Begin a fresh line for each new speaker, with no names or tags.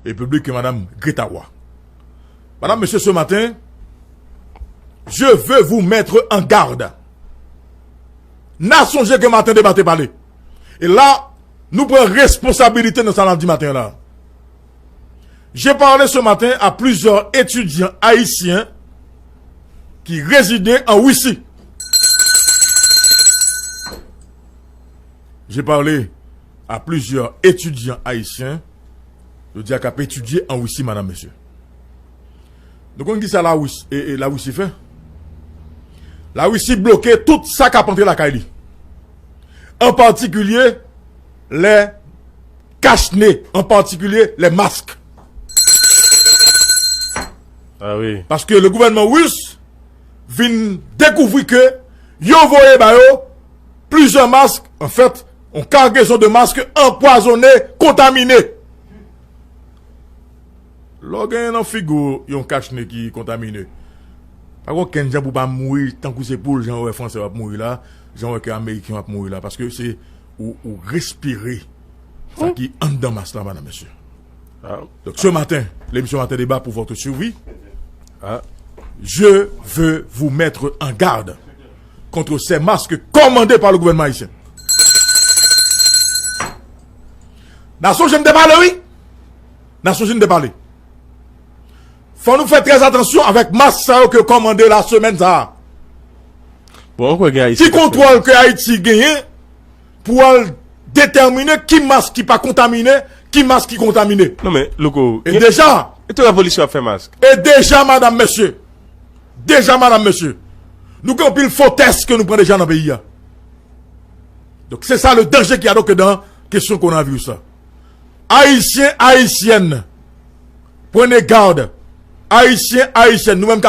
République Madame Gretawa. Madame, monsieur, ce matin, je veux vous mettre en garde. N'a songé que matin débatté parler. Et là, nous prenons responsabilité dans ce lundi matin là. J'ai parlé ce matin à plusieurs étudiants haïtiens qui résidaient en Russie. J'ai parlé à plusieurs étudiants haïtiens de dire qu'à étudier en Russie, madame, monsieur. Donc on dit ça la Russie, et la Russie fait. La Russie bloquait tout ça qu'a rentré la Kaili. En particulier, les cache-nez, en particulier les masques.
Ah oui.
Parce que le gouvernement russe vient découvrir que yo voyé plusieurs masques, en fait, une cargaison de masques empoisonnés, contaminés. Lorsqu'il y a un figo, il y a un cache-nez qui est contaminé. Par contre, quand gens ne pas mourir, tant que c'est pour les gens français va mourir là, les gens américains vont mourir là, parce que c'est ou respirer. Ça qui est en dedans masque là, madame, monsieur. Ah. Donc ce matin, l'émission Matin Débat pour votre survie. Ah. Je veux vous mettre en garde contre ces masques commandés par le gouvernement haïtien. Nation, je ne parle, oui. Nation, je ne parle. Faut nous faire très attention avec masques que commandé la semaine ça.
Bon,
qui contrôle que Haïti gagne pour déterminer qui masque qui pas contaminé, qui masque qui contaminé.
Non mais, loco.
Et déjà.
Et toute la police a fait masque.
Et déjà, madame, monsieur. Déjà, madame, monsieur. Nous avons pile faux tests que nous prenons déjà dans le pays. Donc, c'est ça le danger qu'il y a donc dans la question qu'on a vu ça. Haïtiens, haïtiennes. Prenez garde. Haïtiens, haïtiennes. Nous-mêmes,